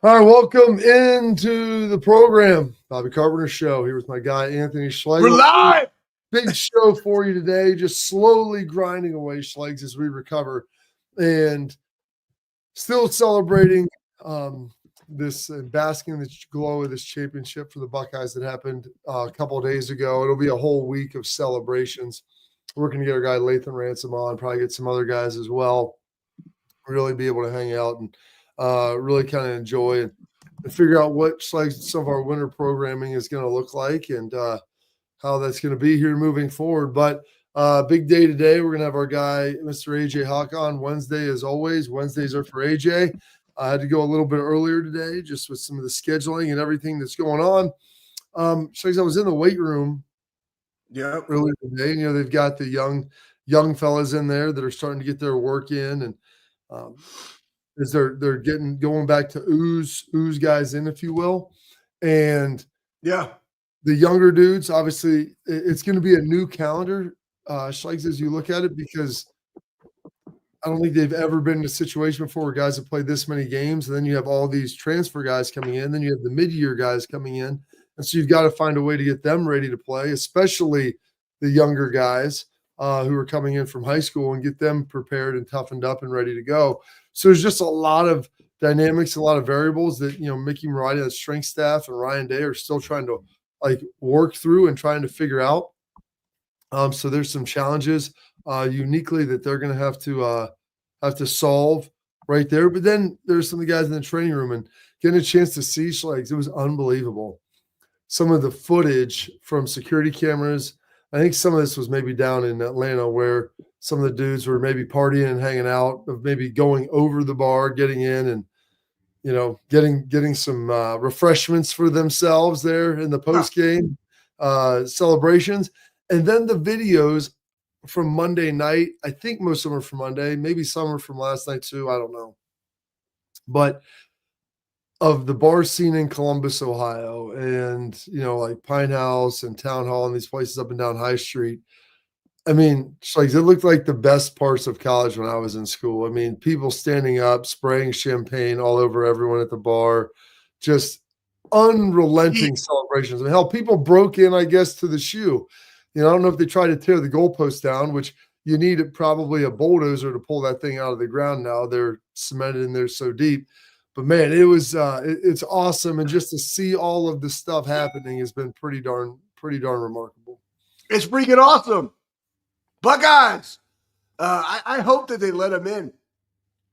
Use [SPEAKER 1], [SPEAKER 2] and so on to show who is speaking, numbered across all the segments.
[SPEAKER 1] All right, welcome into the program. Bobby Carpenter Show here with my guy, Anthony
[SPEAKER 2] We're
[SPEAKER 1] Schlegel.
[SPEAKER 2] live.
[SPEAKER 1] Big show for you today, just slowly grinding away, Schlegs, as we recover and still celebrating this and basking in the glow of this championship for the Buckeyes that happened a couple of days ago. It'll be a whole week of celebrations. We're going to get our guy Lathan Ransom on, probably get some other guys as well, really be able to hang out and really kind of enjoy and figure out what some of our winter programming is going to look like and how that's going to be here moving forward. But big day today. We're going to have our guy, Mr. AJ Hawk, on Wednesday, as always. Wednesdays are for AJ. I had to go a little bit earlier today just with some of the scheduling and everything that's going on. So I was in the weight room earlier today, and they've got the young fellas in there that are starting to get their work in, and as they're going back to ooze guys in, if you will. And the younger dudes, obviously it's going to be a new calendar, Schlegs, as you look at it, because I don't think they've ever been in a situation before where guys have played this many games, and then you have all these transfer guys coming in, then you have the mid-year guys coming in, and so you've got to find a way to get them ready to play, especially the younger guys who are coming in from high school, and get them prepared and toughened up and ready to go. So there's just a lot of dynamics, a lot of variables that, Mickey Moriarty, the strength staff, and Ryan Day are still trying to work through and trying to figure out. So there's some challenges uniquely that they're going to have to solve right there. But then there's some of the guys in the training room, and getting a chance to see Schlegs, it was unbelievable. Some of the footage from security cameras. I think some of this was maybe down in Atlanta where some of the dudes were maybe partying and hanging out, of maybe going over the bar, getting in and, getting some refreshments for themselves there in the post-game celebrations. And then the videos from Monday night, I think most of them are from Monday, maybe some are from last night too, I don't know. But of the bar scene in Columbus, Ohio, and, like Pine House and Town Hall and these places up and down High Street. I mean, it looked like the best parts of college when I was in school. I mean, people standing up, spraying champagne all over everyone at the bar, just unrelenting celebrations. I mean, hell, people broke in, I guess, to the shoe. I don't know if they tried to tear the goalpost down, which you need probably a bulldozer to pull that thing out of the ground now. They're cemented in there so deep. But, man, it was it's awesome. And just to see all of this stuff happening has been pretty darn remarkable.
[SPEAKER 2] It's freaking awesome. Buckeyes. I hope that they let them in.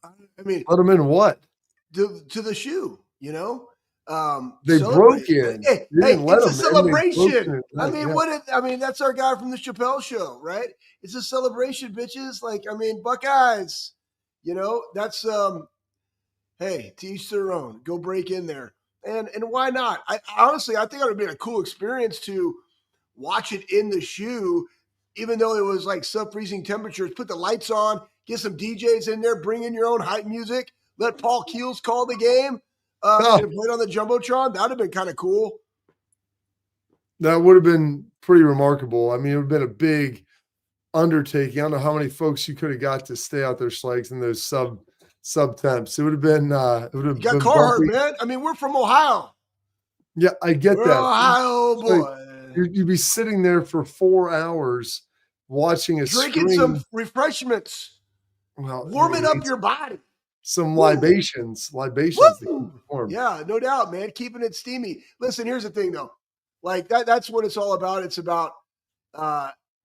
[SPEAKER 2] I mean,
[SPEAKER 1] let them in what?
[SPEAKER 2] To the shoe,
[SPEAKER 1] They broke in.
[SPEAKER 2] Hey, it's a celebration. That's our guy from the Chappelle Show, right? It's a celebration, bitches. Buckeyes. That's hey, to each their own. Go break in there, and why not? I honestly think it would have been a cool experience to watch it in the shoe. Even though it was like sub-freezing temperatures, put the lights on, get some DJs in there, bring in your own hype music, let Paul Keels call the game, and play it on the Jumbotron. That would have been kind of cool.
[SPEAKER 1] That would have been pretty remarkable. I mean, it would have been a big undertaking. I don't know how many folks you could have got to stay out there, Schlegs, in those sub temps. It would have been
[SPEAKER 2] you got Carhartt, man. I mean, we're from Ohio.
[SPEAKER 1] Yeah, I get
[SPEAKER 2] we're
[SPEAKER 1] that.
[SPEAKER 2] Ohio boy.
[SPEAKER 1] You'd be sitting there for 4 hours watching
[SPEAKER 2] drinking some refreshments, warming up your body.
[SPEAKER 1] Some libations.
[SPEAKER 2] Yeah, no doubt, man. Keeping it steamy. Listen, here's the thing, though. That's what it's all about. It's about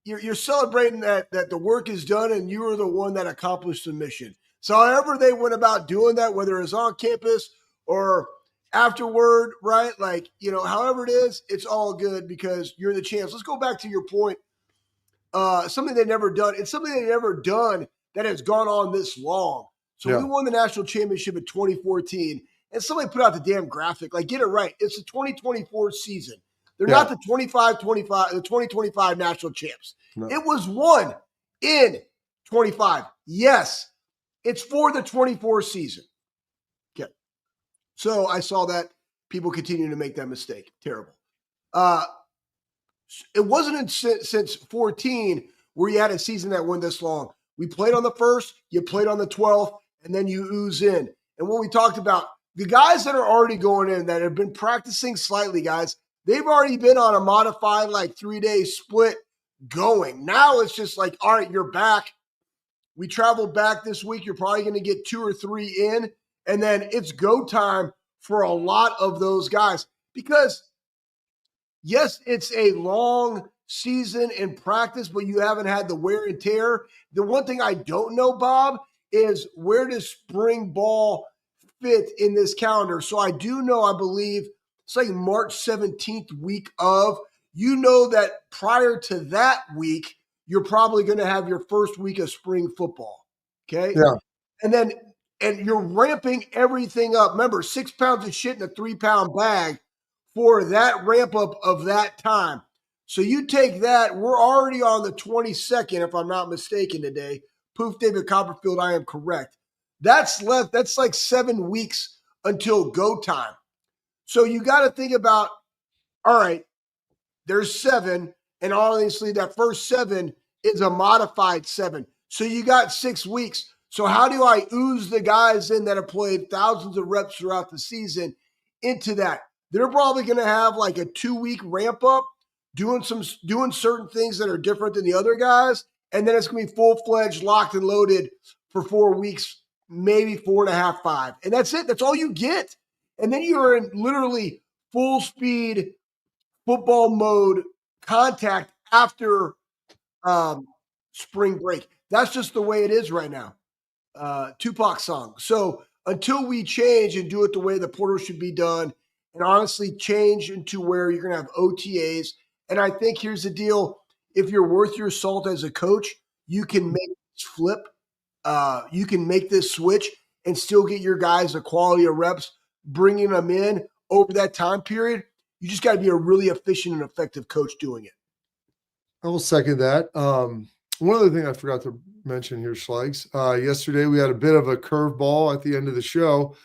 [SPEAKER 2] you're celebrating that the work is done and you are the one that accomplished the mission. So however they went about doing that, whether it's on campus or afterward, right? However it is, it's all good because you're the champs. Let's go back to your point. Something they've never done. It's something they've never done that has gone on this long. So we won the national championship in 2014, and somebody put out the damn graphic. Get it right. It's the 2024 season. They're not the 2025 national champs. No. It was won in 25. Yes, it's for the 24 season. Okay. So I saw that people continue to make that mistake. Terrible. It wasn't since 14 where you had a season that went this long. We played on the 1st, you played on the 12th, and then you ooze in. And what we talked about, the guys that are already going in that have been practicing slightly, guys, they've already been on a modified 3-day split going. Now it's just like, all right, you're back. We traveled back this week. You're probably going to get 2 or 3 in, and then it's go time for a lot of those guys. Because, yes, it's a long season in practice, but you haven't had the wear and tear. The one thing I don't know, Bob, is where does spring ball fit in this calendar? So I do know, I believe it's like March 17th week of. You know that prior to that week, you're probably going to have your first week of spring football. Okay.
[SPEAKER 1] Yeah.
[SPEAKER 2] And you're ramping everything up. Remember, 6 pounds of shit in a 3-pound bag for that ramp up of that time. So you take that, we're already on the 22nd, if I'm not mistaken today. Poof, David Copperfield, I am correct. That's like 7 weeks until go time. So you got to think about, all right, there's 7, and obviously that first 7 is a modified 7. So you got 6 weeks. So how do I ooze the guys in that have played thousands of reps throughout the season into that? They're probably going to have like a 2-week ramp up, doing certain things that are different than the other guys, and then it's going to be full-fledged, locked and loaded for 4 weeks, maybe 4.5, 5. And that's it. That's all you get. And then you're in literally full speed football mode contact after spring break. That's just the way it is right now. Tupac song. So until we change and do it the way the portal should be done, and honestly change into where you're going to have OTAs. And I think here's the deal. If you're worth your salt as a coach, you can make this flip. You can make this switch and still get your guys a quality of reps, bringing them in over that time period. You just got to be a really efficient and effective coach doing it.
[SPEAKER 1] I will second that. One other thing I forgot to mention here, Schlegs. Yesterday we had a bit of a curveball at the end of the show.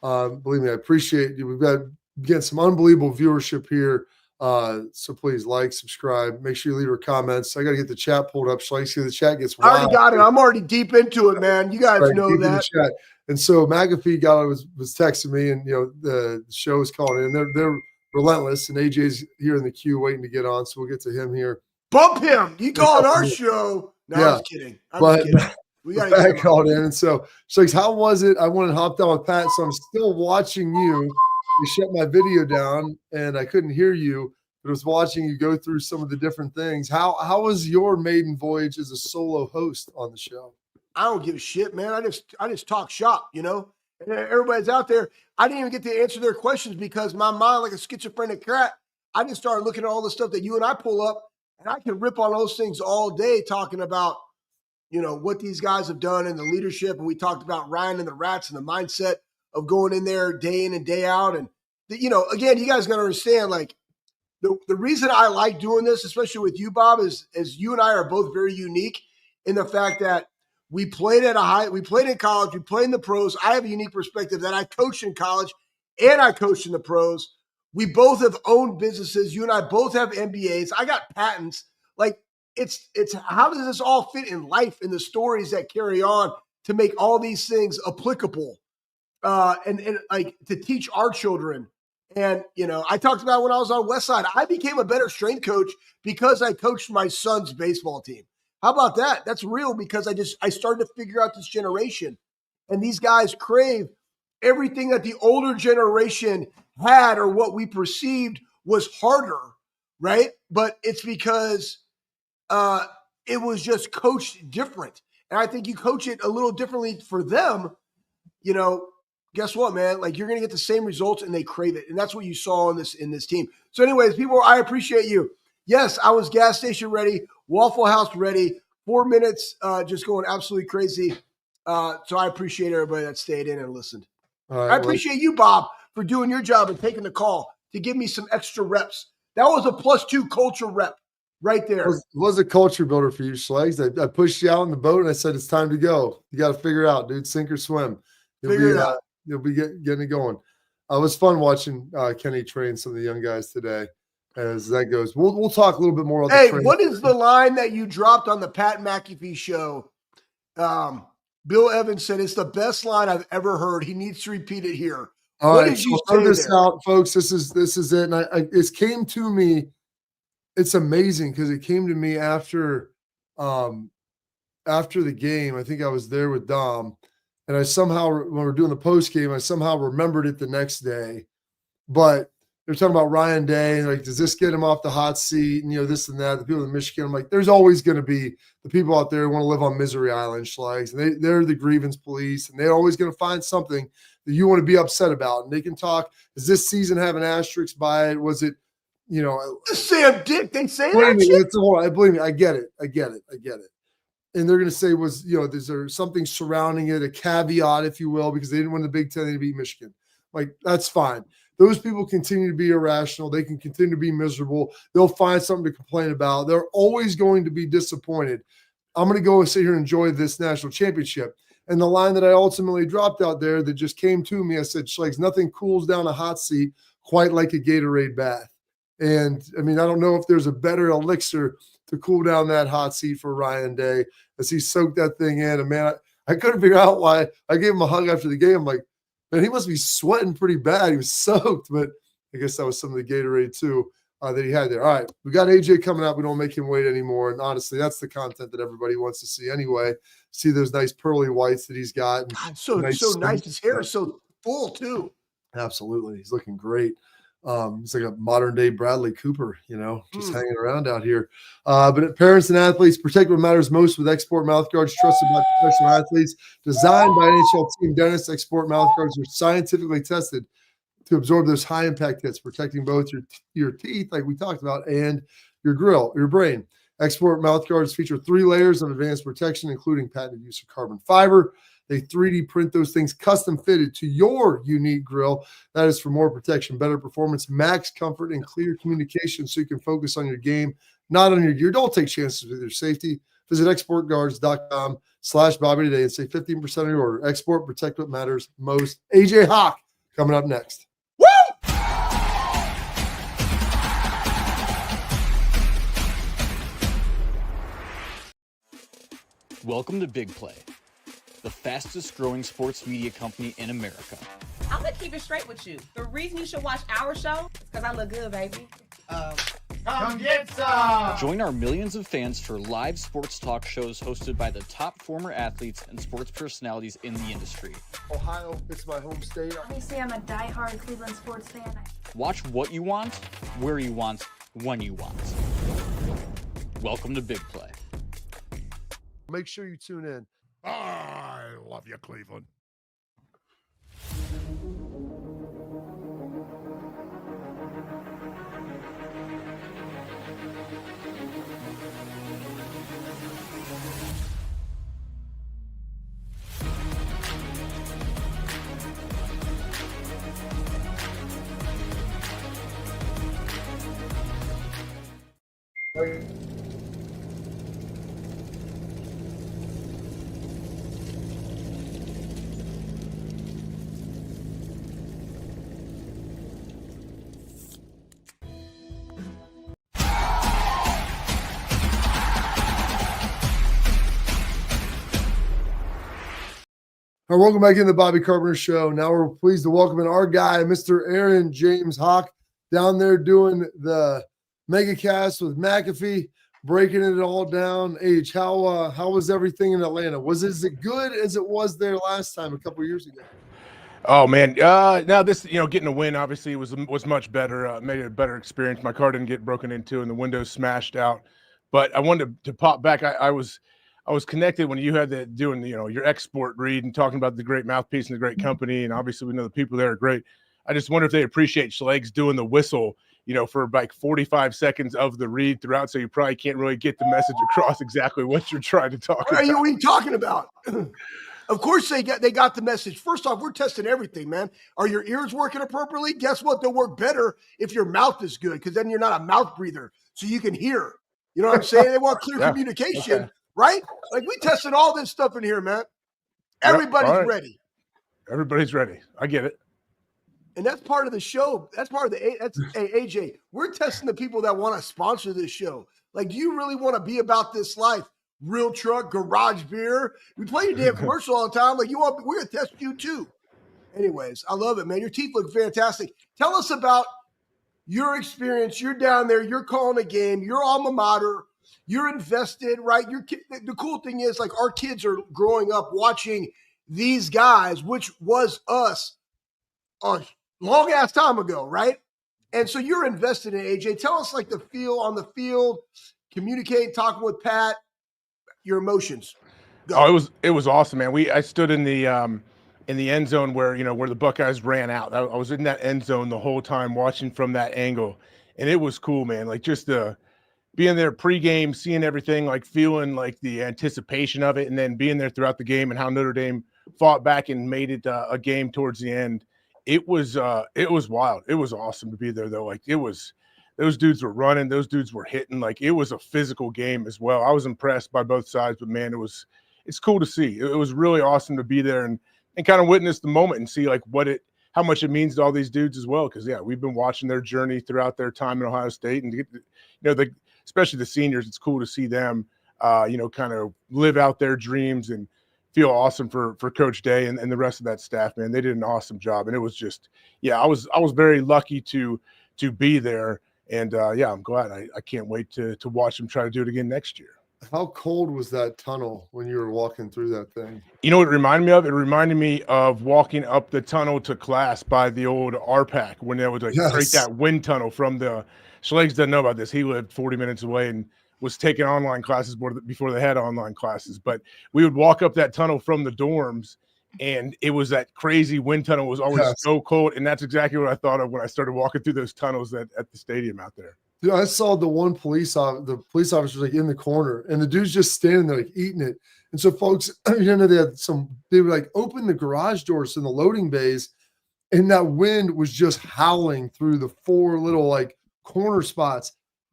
[SPEAKER 1] Believe me, I appreciate you. We've got getting some unbelievable viewership here. So please like, subscribe, make sure you leave your comments. I got to get the chat pulled up. Schlegs, the chat gets wild.
[SPEAKER 2] I already got it. I'm already deep into it, man. You guys know that.
[SPEAKER 1] And so McAfee was texting me, and the show is calling in. They're relentless, and AJ's here in the queue waiting to get on, so we'll get to him here.
[SPEAKER 2] Bump him. You calling our show? No, yeah. I'm just kidding. I'm kidding. We got
[SPEAKER 1] Pat called in, and so she's like, "How was it?" I wanted to hop down with Pat, so I'm still watching you. You shut my video down, and I couldn't hear you, but I was watching you go through some of the different things. How was your maiden voyage as a solo host on the show?
[SPEAKER 2] I don't give a shit, man. I just talk shop, And everybody's out there. I didn't even get to answer their questions because my mind, like a schizophrenic cat, I just started looking at all the stuff that you and I pull up, and I can rip on those things all day talking about, what these guys have done and the leadership. And we talked about Ryan and the Rats and the mindset of going in there day in and day out. And, again, you guys got to understand, like, the reason I like doing this, especially with you, Bob, is you and I are both very unique in the fact that we played we played in college, we played in the pros. I have a unique perspective that I coached in college and I coached in the pros. We both have owned businesses. You and I both have MBAs. I got patents. Like, it's how does this all fit in life, in the stories that carry on to make all these things applicable and like to teach our children. And, I talked about when I was on Westside, I became a better strength coach because I coached my son's baseball team. How about that? That's real, because I started to figure out this generation, and these guys crave everything that the older generation had, or what we perceived was harder, right? But it's because it was just coached different. And I think you coach it a little differently for them, guess what, man? Like, you're going to get the same results, and they crave it. And that's what you saw in this team. So anyways, people, I appreciate you. Yes, I was gas station ready, Waffle House ready, 4 minutes, just going absolutely crazy. So I appreciate everybody that stayed in and listened. I appreciate you, Bob, for doing your job and taking the call to give me some extra reps. That was a +2 culture rep right there.
[SPEAKER 1] It was a culture builder for you, Schlegs. I pushed you out in the boat, and I said, it's time to go. You got to figure it out, dude. Sink or swim.
[SPEAKER 2] Figure it out.
[SPEAKER 1] You'll be getting it going. It was fun watching Kenny train some of the young guys today as that goes. We'll talk a little bit more about the training.
[SPEAKER 2] What is the line that you dropped on the Pat McAfee show? Bill Evans said, it's the best line I've ever heard. He needs to repeat it here.
[SPEAKER 1] All
[SPEAKER 2] What
[SPEAKER 1] right,
[SPEAKER 2] did
[SPEAKER 1] so
[SPEAKER 2] you
[SPEAKER 1] throw
[SPEAKER 2] say
[SPEAKER 1] this
[SPEAKER 2] there?
[SPEAKER 1] out, folks. This is it. And it came to me. It's amazing because it came to me after the game. I think I was there with Dom, and I somehow, when we were doing the post game, I somehow remembered it the next day. But they're talking about Ryan Day, and like, does this get him off the hot seat? And this and that. The people in Michigan, I'm like, there's always going to be the people out there who want to live on Misery Island, Schlegs, and they're the grievance police, and they're always going to find something that you want to be upset about. And they can talk. Does this season have an asterisk by it? Was it,
[SPEAKER 2] Sam Dick, they say
[SPEAKER 1] believe
[SPEAKER 2] that
[SPEAKER 1] me,
[SPEAKER 2] shit?
[SPEAKER 1] believe me, I get it. And they're going to say, is there something surrounding it, a caveat, if you will, because they didn't win the Big Ten, they beat Michigan. Like, that's fine. Those people continue to be irrational. They can continue to be miserable. They'll find something to complain about. They're always going to be disappointed. I'm going to go and sit here and enjoy this national championship. And the line that I ultimately dropped out there that just came to me, I said, Schlegs, nothing cools down a hot seat quite like a Gatorade bath. And, I mean, I don't know if there's a better elixir to cool down that hot seat for Ryan Day as he soaked that thing in. And, man, I couldn't figure out why. I gave him a hug after the game. I'm like, man, he must be sweating pretty bad. He was soaked, but I guess that was some of the Gatorade too that he had there. All right, we got AJ coming up. We don't make him wait anymore. And honestly, that's the content that everybody wants to see anyway. See those nice pearly whites that he's got.
[SPEAKER 2] God, so nice. His hair is so full too.
[SPEAKER 1] Absolutely, he's looking great. He's like a modern day Bradley Cooper, just hanging around out here. But parents and athletes, protect what matters most with Export mouthguards, trusted by professional athletes, designed by NHL team dentists. Export mouthguards are scientifically tested to absorb those high impact hits, protecting both your teeth, like we talked about, and your brain. Export mouthguards feature 3 layers of advanced protection, including patented use of carbon fiber. They 3D print those things custom fitted to your unique grill. That is for more protection, better performance, max comfort, and clear communication so you can focus on your game, not on your gear. Don't take chances with your safety. Visit exportguards.com/Bobby today and save 15% on your order. Export, protect what matters most. AJ Hawk coming up next.
[SPEAKER 2] Woo!
[SPEAKER 3] Welcome to Big Play, the fastest growing sports media company in America.
[SPEAKER 4] I'm gonna keep it straight with you. The reason you should watch our show is because I look good, baby.
[SPEAKER 5] Come get some!
[SPEAKER 3] Join our millions of fans for live sports talk shows hosted by the top former athletes and sports personalities in the industry.
[SPEAKER 1] Ohio, it's my home state.
[SPEAKER 6] Obviously, I'm a diehard Cleveland sports fan.
[SPEAKER 3] Watch what you want, where you want, when you want. Welcome to Big Play.
[SPEAKER 1] Make sure you tune in.
[SPEAKER 5] I love you, Cleveland.
[SPEAKER 1] All right, welcome back in the Bobby Carpenter Show. Now we're pleased to welcome in our guy, Mr. Aaron James Hawk, down there doing the MegaCast with McAfee, breaking it all down. H, how was everything in Atlanta? Was it as good as it was there last time a couple of years ago?
[SPEAKER 5] Oh man, now this, getting a win obviously was much better. Made it a better experience. My car didn't get broken into and the windows smashed out. But I wanted to pop back. I was connected when you had that doing your export read and talking about the great mouthpiece and the great company, and obviously we know the people there are great. I just wonder if they appreciate Schlegs doing the whistle, for like 45 seconds of the read throughout, so you probably can't really get the message across exactly what you're trying to talk about.
[SPEAKER 2] What are you talking about? Of course they got the message. First off, we're testing everything, man. Are your ears working appropriately? Guess what? They'll work better if your mouth is good, because then you're not a mouth breather, so you can hear. You know what I'm saying? They want clear communication. Okay. Right? Like, we tested all this stuff in here, man. Everybody's ready.
[SPEAKER 5] Everybody's ready. I get it.
[SPEAKER 2] And that's part of the show. That's part of hey, AJ, we're testing the people that want to sponsor this show. Like, do you really want to be about this life? Real truck, garage beer. We play your damn commercial all the time. Like, we're going to test you too. Anyways, I love it, man. Your teeth look fantastic. Tell us about your experience. You're down there. You're calling a game. You're alma mater. You're invested, right? The cool thing is, like, our kids are growing up watching these guys, which was us a long ass time ago, right? And so you're invested in AJ. Tell us, like, the feel on the field, communicating, talking with Pat, your emotions. Go.
[SPEAKER 5] Oh, it was awesome, man. I stood in the end zone where the Buckeyes ran out. I was in that end zone the whole time watching from that angle, and it was cool, man. Like, just being there pregame, seeing everything, like feeling like the anticipation of it, and then being there throughout the game and how Notre Dame fought back and made it a game towards the end. It was wild. It was awesome to be there, though. Like, those dudes were running, those dudes were hitting. Like, it was a physical game as well. I was impressed by both sides, but man, it's cool to see. It was really awesome to be there and kind of witness the moment and see, like, how much it means to all these dudes as well. Because, yeah, we've been watching their journey throughout their time in Ohio State, and to get especially the seniors, it's cool to see them kind of live out their dreams and feel awesome for Coach Day and the rest of that staff, man. They did an awesome job. And it was just, yeah, I was very lucky to be there. And yeah, I'm glad. I can't wait to watch them try to do it again next year.
[SPEAKER 1] How cold was that tunnel when you were walking through that thing?
[SPEAKER 5] You know what it reminded me of? It reminded me of walking up the tunnel to class by the old RPAC when they would create that wind tunnel from the Schlegs doesn't know about this. He lived 40 minutes away and was taking online classes before they had online classes. But we would walk up that tunnel from the dorms, and it was that crazy wind tunnel. It was always so cold, and that's exactly what I thought of when I started walking through those tunnels at the stadium out there.
[SPEAKER 1] Dude, I saw the police officer was like in the corner, and the dude's just standing there like eating it. And so folks, they would like open the garage doors in the loading bays, and that wind was just howling through the 4 little like corner spots.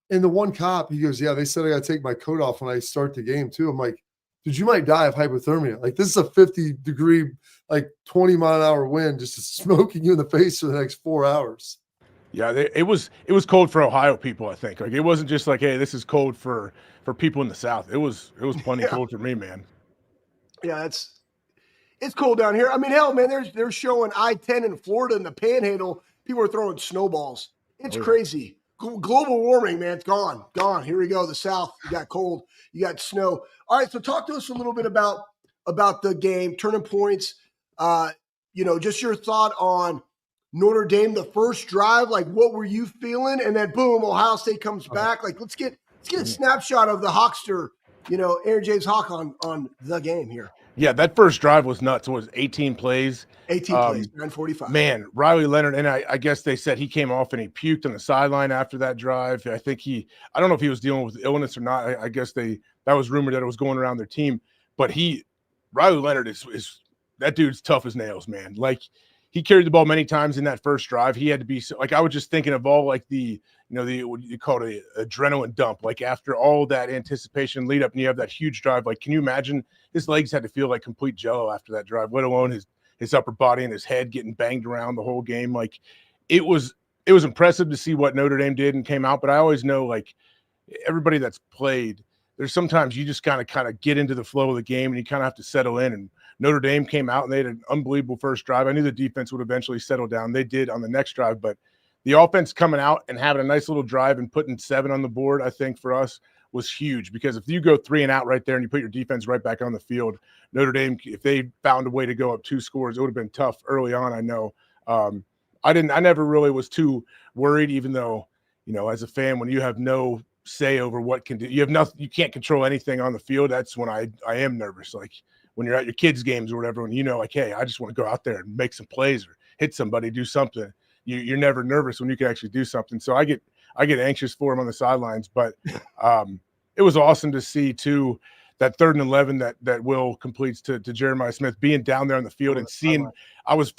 [SPEAKER 1] And the one cop, he goes, yeah, they said I got to take my coat off when I start the game too. I'm like, dude, you might die of hypothermia. Like, this is a 50-degree, like 20-mile-an-hour wind just smoking you in the face for the next 4 hours.
[SPEAKER 5] Yeah, it was cold for Ohio people, I think. Like, it wasn't just like, hey, this is cold for people in the South. It was plenty cold for me, man.
[SPEAKER 2] Yeah, it's cold down here. I mean, hell, man, they're showing I-10 in Florida in the Panhandle. People are throwing snowballs. It's crazy. Global warming, man. It's gone. Here we go. The South, you got cold, you got snow. All right, so talk to us a little bit about the game, turning points. Just your thought on Notre Dame, the first drive. Like, what were you feeling? And then boom, Ohio State comes back. Like, let's get a snapshot of the Hawkster, Aaron James Hawk on the game here.
[SPEAKER 5] Yeah, that first drive was nuts. It was 18 plays.
[SPEAKER 2] 18 plays, 9:45.
[SPEAKER 5] Man, Riley Leonard, and I guess they said he came off and he puked on the sideline after that drive. I think I don't know if he was dealing with illness or not. I guess that was rumored that it was going around their team. But Riley Leonard is that dude's tough as nails, man. Like, he carried the ball many times in that first drive. He had to be like, I was just thinking of all like the what you call it, adrenaline dump. Like, after all that anticipation lead up and you have that huge drive, like, can you imagine his legs had to feel like complete jello after that drive, let alone his upper body and his head getting banged around the whole game. Like, it was impressive to see what Notre Dame did and came out. But I always know, like, everybody that's played, there's sometimes you just kind of get into the flow of the game and you kind of have to settle in. And Notre Dame came out and they had an unbelievable first drive. I knew the defense would eventually settle down. They did on the next drive, but the offense coming out and having a nice little drive and putting 7 on the board, I think for us was huge, because if you go 3 and out right there and you put your defense right back on the field, Notre Dame, if they found a way to go up 2 scores, it would have been tough early on. I know. I never really was too worried, even though, as a fan, when you have no say over what you can't control anything on the field. That's when I am nervous. Like, when you're at your kids' games or whatever, when like, hey, I just want to go out there and make some plays or hit somebody, do something. You're never nervous when you can actually do something. So I get anxious for him on the sidelines, but it was awesome to see too that 3rd and 11 that Will completes to Jeremiah Smith, being down there on the field and seeing. I was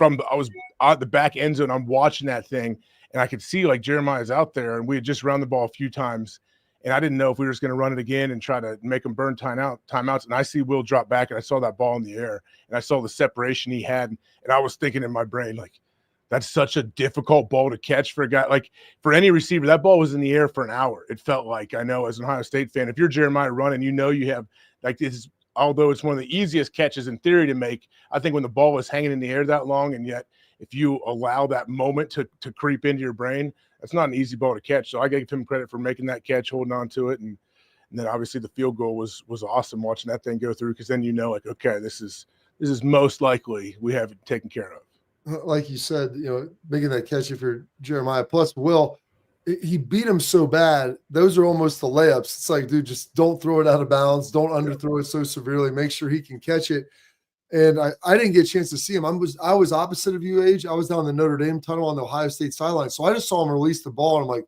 [SPEAKER 5] at the back end zone. I'm watching that thing, and I could see like Jeremiah's out there, and we had just run the ball a few times, and I didn't know if we were just going to run it again and try to make them burn timeouts. And I see Will drop back, and I saw that ball in the air, and I saw the separation he had, and I was thinking in my brain, like, that's such a difficult ball to catch for a guy. Like, for any receiver, that ball was in the air for an hour. It felt like, I know, as an Ohio State fan, if you're Jeremiah running, you have like this although it's one of the easiest catches in theory to make, I think when the ball is hanging in the air that long, and yet if you allow that moment to creep into your brain, that's not an easy ball to catch. So I gave him credit for making that catch, holding on to it. And then obviously the field goal was awesome watching that thing go through, because then you know, like, okay, this is most likely we have it taken care of.
[SPEAKER 1] Like you said, making that catch if you're Jeremiah. Plus, Will, he beat him so bad. Those are almost the layups. It's like, dude, just don't throw it out of bounds. Don't underthrow it so severely. Make sure he can catch it. And I didn't get a chance to see him. I was opposite of you, Age. I was down the Notre Dame tunnel on the Ohio State sideline. So I just saw him release the ball, and I'm like,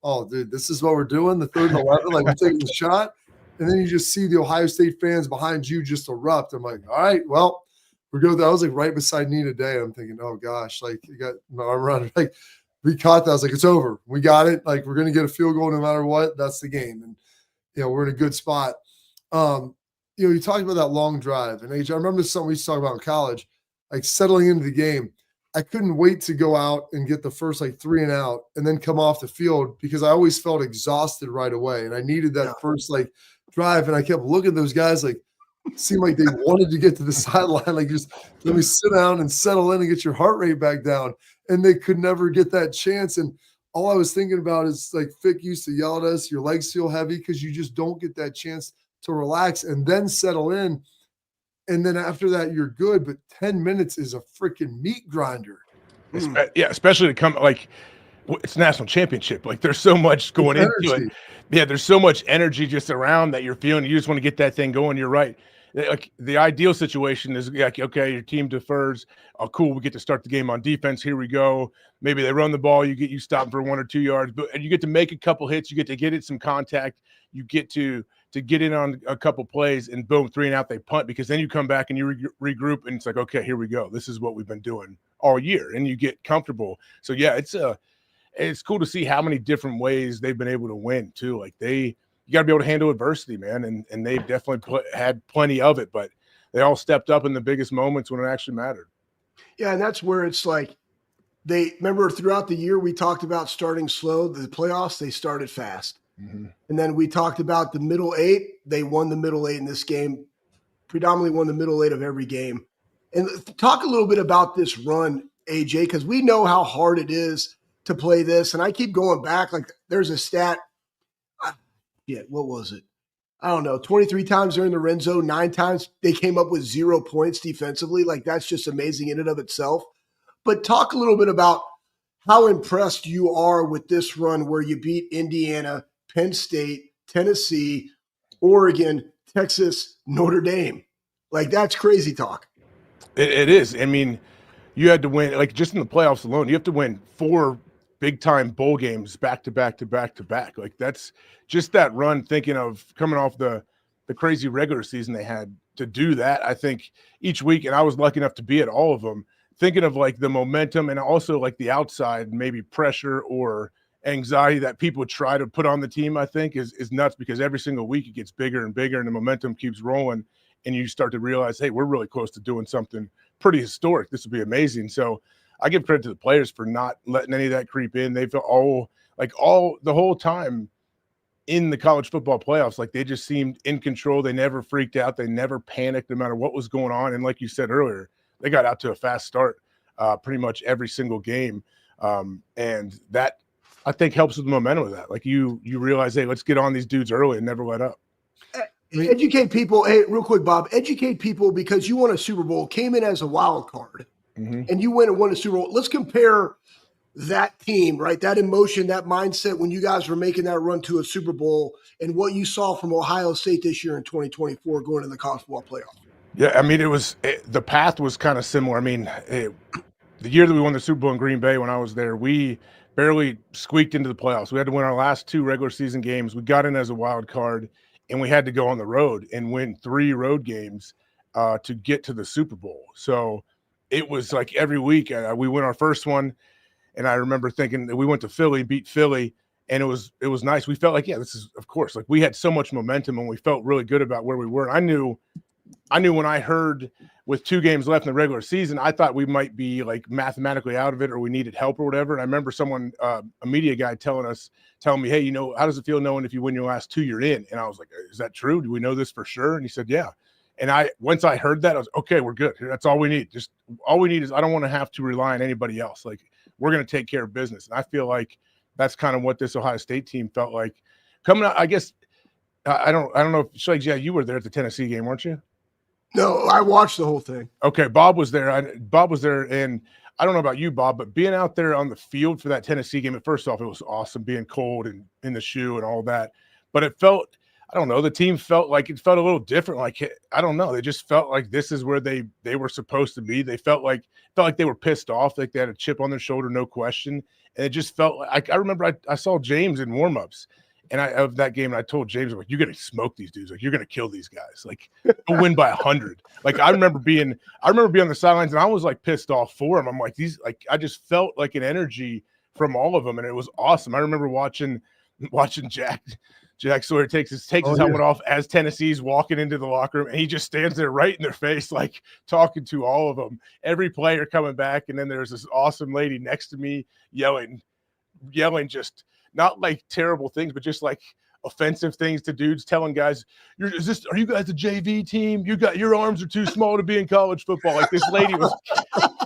[SPEAKER 1] oh, dude, this is what we're doing, the 3rd and 11, like we're taking the shot. And then you just see the Ohio State fans behind you just erupt. I'm like, all right, well, we're good. I was like right beside Nina Day. I'm thinking, oh gosh, like you got my arm around it. Like we caught that. I was like, it's over. We got it. Like we're gonna get a field goal no matter what. That's the game. And we're in a good spot. You talked about that long drive. And Age, I remember something we used to talk about in college, like settling into the game. I couldn't wait to go out and get the first 3 and out and then come off the field, because I always felt exhausted right away. And I needed that first drive. And I kept looking at those guys, seemed like they wanted to get to the sideline, like just let me sit down and settle in and get your heart rate back down. And they could never get that chance. And all I was thinking about is Fick used to yell at us, your legs feel heavy, because you just don't get that chance to relax and then settle in. And then after that, you're good. But 10 minutes is a freaking meat grinder.
[SPEAKER 5] Yeah, especially to come it's national championship. Like there's so much going into it. Yeah, there's so much energy just around that you're feeling. You just want to get that thing going. You're right. Like the ideal situation is like, okay, your team defers. Oh, cool. We get to start the game on defense. Here we go. Maybe they run the ball. You stop for 1 or 2 yards, and you get to make a couple hits. You get to get it some contact. You get to get in on a couple plays, and boom, 3 and out, they punt, because then you come back and you regroup, and it's like, okay, here we go. This is what we've been doing all year, and you get comfortable. So yeah, it's cool to see how many different ways they've been able to win too. Like you got to be able to handle adversity, man. And they've definitely had plenty of it, but they all stepped up in the biggest moments when it actually mattered.
[SPEAKER 2] Yeah. And that's where it's like, remember throughout the year, we talked about starting slow. The playoffs, they started fast. Mm-hmm. And then we talked about the middle 8. They won the middle 8 in this game, predominantly won the middle 8 of every game. And talk a little bit about this run, AJ, because we know how hard it is to play this. And I keep going back. Like there's a stat. What was it? I don't know. 23 times they're in the red zone. 9 times they came up with 0 points defensively. Like that's just amazing in and of itself. But talk a little bit about how impressed you are with this run where you beat Indiana, Penn State, Tennessee, Oregon, Texas, Notre Dame. Like that's crazy talk.
[SPEAKER 5] It is. I mean, you had to win, like just in the playoffs alone, you have to win 4 big-time bowl games back to back to back to back. Like that's just that run, thinking of coming off the crazy regular season they had to do that. I think each week, and I was lucky enough to be at all of them, thinking of like the momentum and also like the outside maybe pressure or anxiety that people try to put on the team, I think is nuts, because every single week it gets bigger and bigger and the momentum keeps rolling, and you start to realize, hey, we're really close to doing something pretty historic. This would be amazing. So I give credit to the players for not letting any of that creep in. They feel the whole time in the college football playoffs, like they just seemed in control. They never freaked out. They never panicked no matter what was going on. And like you said earlier, they got out to a fast start pretty much every single game. And that, I think, helps with the momentum of that. Like you realize, hey, let's get on these dudes early and never let up.
[SPEAKER 2] Educate people. Hey, real quick, Bob, educate people, because you won a Super Bowl, came in as a wild card, and you went and won a Super Bowl. Let's compare that team, right? That emotion, that mindset when you guys were making that run to a Super Bowl, and what you saw from Ohio State this year in 2024 going to the college football playoff.
[SPEAKER 5] Yeah, I mean, the path was kind of similar. I mean, the year that we won the Super Bowl in Green Bay, when I was there, we barely squeaked into the playoffs. We had to win our last 2 regular season games. We got in as a wild card, and we had to go on the road and win 3 road games to get to the Super Bowl. So it was like every week we win our first one, and I remember thinking that we went to Philly, beat Philly, and it was nice. We felt like, yeah, this is, of course, like we had so much momentum, and we felt really good about where we were. And I knew when I heard with 2 games left in the regular season, I thought we might be like mathematically out of it, or we needed help or whatever. And I remember someone, a media guy telling me, hey, how does it feel knowing if you win your last 2, you're in? And I was like, is that true? Do we know this for sure? And he said, yeah. And once I heard that, I was okay, we're good. That's all we need. Just all we need is I don't want to have to rely on anybody else. Like, we're going to take care of business. And I feel like that's kind of what this Ohio State team felt like coming out. I guess I don't know if Schleggs, yeah, you were there at the Tennessee game, weren't you?
[SPEAKER 2] No, I watched the whole thing.
[SPEAKER 5] Okay, Bob was there. Bob was there, and I don't know about you, Bob, but being out there on the field for that Tennessee game, first off, it was awesome being cold and in the shoe and all that. But it felt, I don't know, the team felt like it felt a little different. Like, I don't know, they just felt like this is where they were supposed to be. They felt like they were pissed off, like they had a chip on their shoulder, no question. And it just felt like I remember I saw James in warmups. And of that game, and I told James, like, you're going to smoke these dudes. Like, you're going to kill these guys. Like, you'll win by 100. Like, I remember being on the sidelines, and I was, like, pissed off for them. I'm like, I just felt like an energy from all of them, and it was awesome. I remember watching Jack Sawyer takes his helmet off as Tennessee's walking into the locker room, and he just stands there right in their face, like, talking to all of them. Every player coming back, and then there's this awesome lady next to me yelling just – not like terrible things, but just like offensive things to dudes, telling guys, are you guys a JV team? Your arms are too small to be in college football. Like, this lady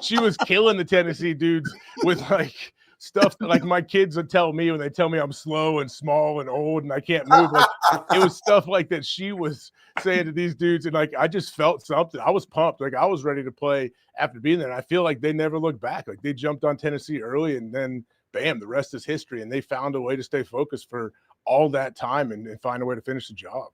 [SPEAKER 5] she was killing the Tennessee dudes with like stuff that, like, my kids would tell me when they tell me I'm slow and small and old and I can't move. Like, it was stuff like that she was saying to these dudes. And like, I just felt something. I was pumped. Like, I was ready to play after being there. And I feel like they never looked back. Like, they jumped on Tennessee early, and then bam, the rest is history. And they found a way to stay focused for all that time and find a way to finish the job.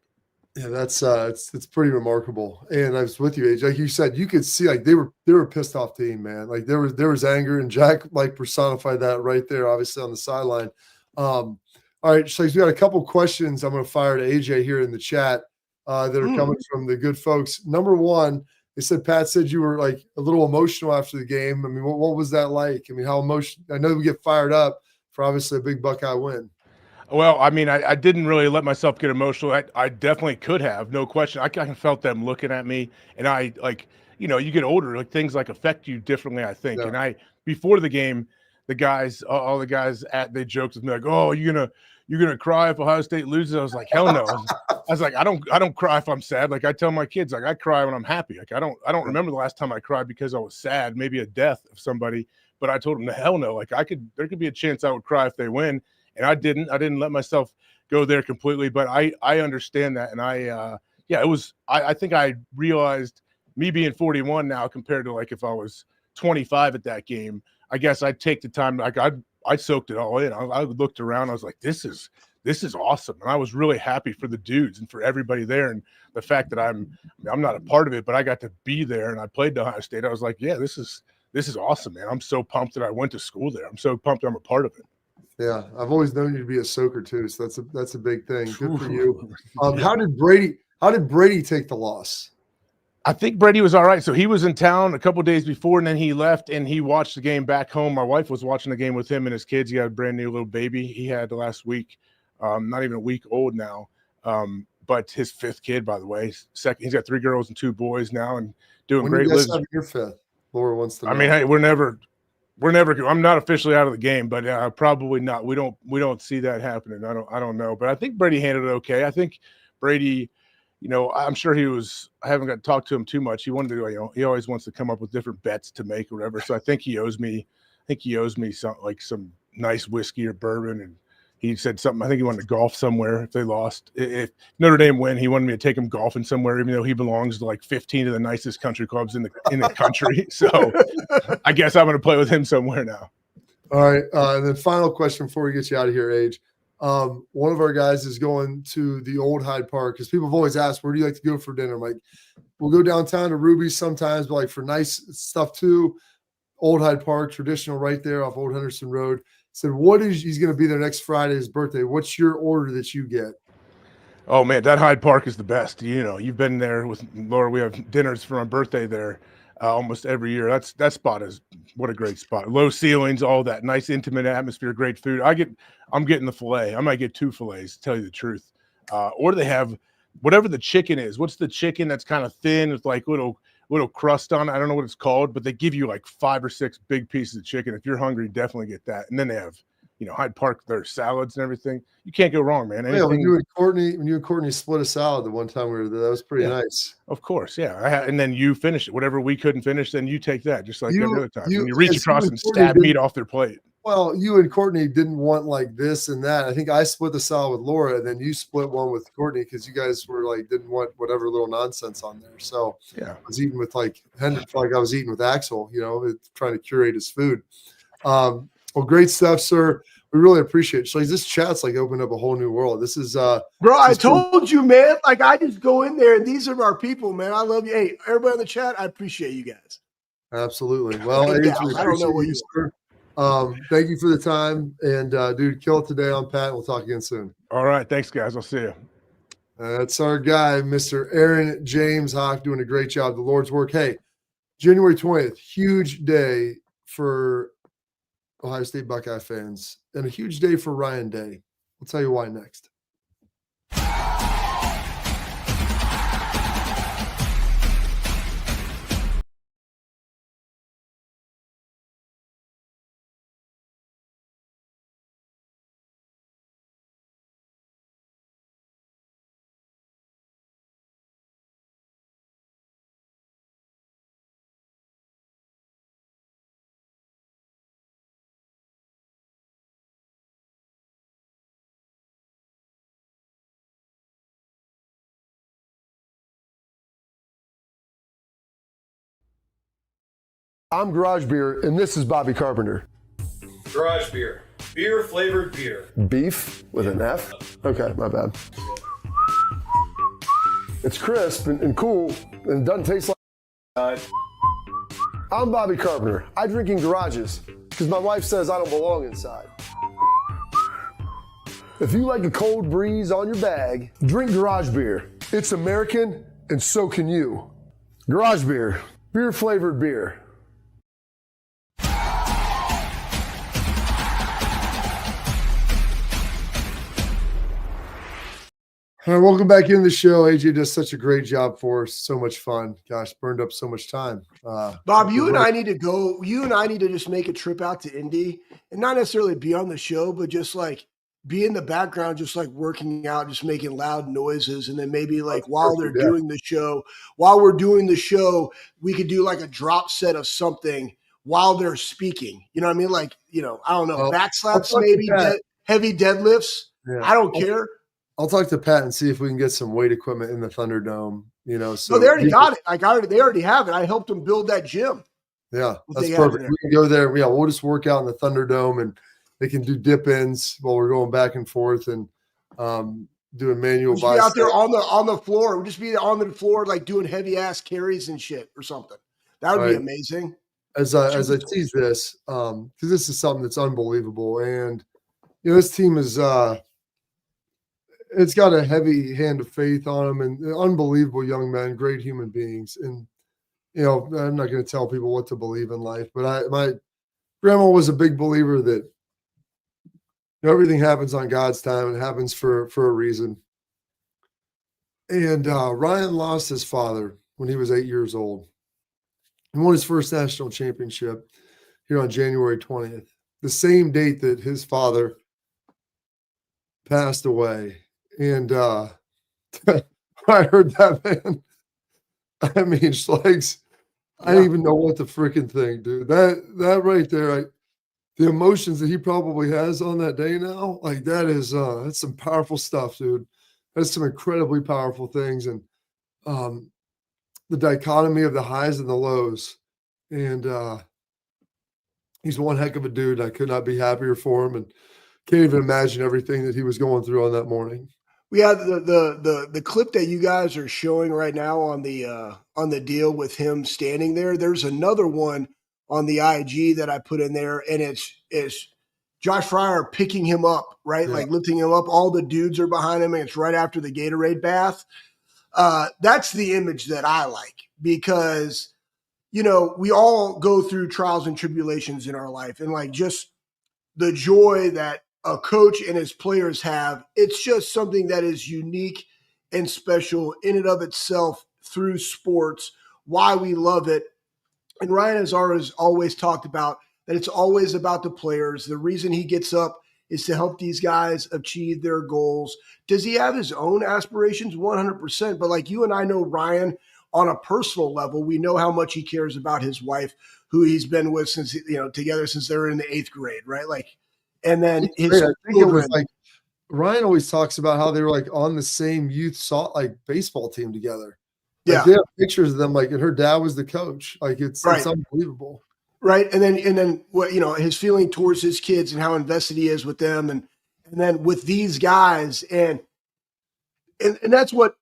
[SPEAKER 1] Yeah, that's it's pretty remarkable. And I was with you, AJ. Like you said, you could see like they were a pissed off team, man. Like there was anger, and Jack like personified that right there, obviously on the sideline. All right, so we got a couple questions I'm going to fire to AJ here in the chat that are coming from the good folks. Number one, they said Pat said you were like a little emotional after the game. I mean, what was that like? I mean, how emotional? I know we get fired up for obviously a big Buckeye win.
[SPEAKER 5] Well, I mean, I didn't really let myself get emotional. I definitely could have, no question. I kind of felt them looking at me, and I, like, you know, you get older, like things like affect you differently, I think. Yeah. And before the game, the guys, all the guys they joked with me like, "Oh, you're gonna cry if Ohio State loses?" I was like, "Hell no!" I was like, I don't cry if I'm sad. Like, I tell my kids, like, I cry when I'm happy. Like, I don't remember the last time I cried because I was sad, maybe a death of somebody. But I told them, hell no. Like, there could be a chance I would cry if they win. And I didn't let myself go there completely, but I understand that. And I think I realized me being 41 now compared to like if I was 25 at that game, I guess I'd take the time. Like I soaked it all in. I looked around. I was like, this is awesome. And I was really happy for the dudes and for everybody there. And the fact that I'm not a part of it, but I got to be there and I played to Ohio State. I was like, yeah, this is awesome, man. I'm so pumped that I went to school there. I'm so pumped I'm a part of it.
[SPEAKER 1] Yeah, I've always known you to be a soaker too, so that's a big thing. Good for you. How did Brady take the loss?
[SPEAKER 5] I think Brady was all right. So he was in town a couple of days before, and then he left and he watched the game back home. My wife was watching the game with him and his kids. He had a brand new little baby he had the last week, not even a week old now, but his fifth kid, by the way. Second, he's got 3 girls and 2 boys now, and doing
[SPEAKER 1] when
[SPEAKER 5] great.
[SPEAKER 1] You guys have your fifth? Laura wants to know.
[SPEAKER 5] I mean, hey, we're never. I'm not officially out of the game, but probably not. We don't see that happening. I don't know, but I think Brady handled it okay. I think Brady, you know, I'm sure I haven't got to talk to him too much. He wanted to, you know, he always wants to come up with different bets to make or whatever. So I think he owes me some nice whiskey or bourbon. And he said something. I think he wanted to golf somewhere if they lost. If Notre Dame win, he wanted me to take him golfing somewhere, even though he belongs to like 15 of the nicest country clubs in the country. So I guess I'm going to play with him somewhere now.
[SPEAKER 1] All right. And then final question before we get you out of here, Age. One of our guys is going to the old Hyde Park because people have always asked, where do you like to go for dinner? I'm like, we'll go downtown to Ruby's sometimes, but like for nice stuff too. Old Hyde Park, traditional right there off Old Henderson Road. Said, he's going to be there next Friday, his birthday. What's your order that you get?
[SPEAKER 5] Oh, man, that Hyde Park is the best. You know, you've been there with Laura. We have dinners for my birthday there almost every year. That spot is what a great spot. Low ceilings, all that nice, intimate atmosphere, great food. I'm getting the filet. I might get 2 fillets, to tell you the truth. Or they have whatever the chicken is. What's the chicken that's kind of thin with like little crust on it? I don't know what it's called, but they give you like 5 or 6 big pieces of chicken. If you're hungry, definitely get that. And then they have Hyde Park, their salads and everything. You can't go wrong, man.
[SPEAKER 1] Yeah, when you and Courtney split a salad the one time we were there, that was pretty nice.
[SPEAKER 5] Of course, yeah. And then you finish it. Whatever we couldn't finish, then you take that, just like every other time. And you reach across and stab meat off their plate.
[SPEAKER 1] Well, you and Courtney didn't want like this and that. I think I split the salad with Laura, and then you split one with Courtney because you guys were like didn't want whatever little nonsense on there. So
[SPEAKER 5] yeah,
[SPEAKER 1] I was eating with like Hendrick, like I was eating with Axel, trying to curate his food. Well, great stuff, sir. We really appreciate it. So this chat's like opened up a whole new world. This is
[SPEAKER 2] bro, I told you, man. Like I just go in there and these are our people, man. I love you. Hey, everybody in the chat, I appreciate you guys.
[SPEAKER 1] Absolutely. Well, I don't know what you sir. Thank you for the time. And dude, kill it today on Pat. We'll talk again soon.
[SPEAKER 5] All right. Thanks, guys. I'll see you.
[SPEAKER 1] That's our guy, Mr. Aaron James Hawk, doing a great job. The Lord's work. Hey, January 20th, huge day for Ohio State Buckeye fans and a huge day for Ryan Day. I'll tell you why next. I'm Garage Beer, and this is Bobby Carpenter.
[SPEAKER 7] Garage Beer. Beer flavored beer.
[SPEAKER 1] Beef with an F? Okay, my bad. It's crisp and cool, and it doesn't taste like... I'm Bobby Carpenter. I drink in garages, because my wife says I don't belong inside. If you like a cold breeze on your bag, drink Garage Beer. It's American, and so can you. Garage Beer. Beer flavored beer. All right, welcome back into the show. AJ does such a great job for us. So much fun. Gosh, burned up so much time.
[SPEAKER 2] Bob, you and I need to go. You and I need to just make a trip out to Indy and not necessarily be on the show, but just like be in the background, just like working out, just making loud noises. And then maybe like while we're doing the show, we could do like a drop set of something while they're speaking. You know what I mean? Like, I don't know, back slaps, maybe heavy deadlifts. Yeah. I don't care.
[SPEAKER 1] I'll talk to Pat and see if we can get some weight equipment in the Thunderdome. So
[SPEAKER 2] they already got it. They already have it. I helped them build that gym.
[SPEAKER 1] Yeah, that's perfect. We can go there. Yeah, we'll just work out in the Thunderdome, and they can do dip ins while we're going back and forth and doing manual biceps.
[SPEAKER 2] Be out there on the floor. We'll just be on the floor, like doing heavy ass carries and shit or something. That would be amazing.
[SPEAKER 1] As I tease this, because this is something that's unbelievable, and this team is. It's got a heavy hand of faith on them, and unbelievable young men, great human beings. And, I'm not going to tell people what to believe in life, but my grandma was a big believer that everything happens on God's time and it happens for a reason. And Ryan lost his father when he was 8 years old. He won his first national championship here on January 20th, the same date that his father passed away. And I heard that, man. I mean, it's like, I didn't even know what to freaking think, dude. That right there, the emotions that he probably has on that day now, like that's some powerful stuff, dude. That's some incredibly powerful things. And the dichotomy of the highs and the lows. And he's one heck of a dude. I could not be happier for him, and can't even imagine everything that he was going through on that morning.
[SPEAKER 2] We have the clip that you guys are showing right now on the deal with him standing there. There's another one on the IG that I put in there, and it's Josh Fryer picking him up, right? Yeah. Like lifting him up. All the dudes are behind him, and it's right after the Gatorade bath. That's the image that I like because, we all go through trials and tribulations in our life, and like just the joy that a coach and his players have, it's just something that is unique and special in and of itself through sports, why we love it. And Ryan has always talked about that it's always about the players. The reason he gets up is to help these guys achieve their goals. Does he have his own aspirations? 100%. But like you and I know Ryan on a personal level, we know how much he cares about his wife, who he's been with since, together since they were in the 8th grade, right? Like, and then his
[SPEAKER 1] I think it was
[SPEAKER 2] children.
[SPEAKER 1] like Ryan always talks about how they were like on the same youth baseball team together. Like they have pictures of them, like, and her dad was the coach. Like it's unbelievable.
[SPEAKER 2] Right. And then what, his feeling towards his kids and how invested he is with them. And then with these guys and that's what,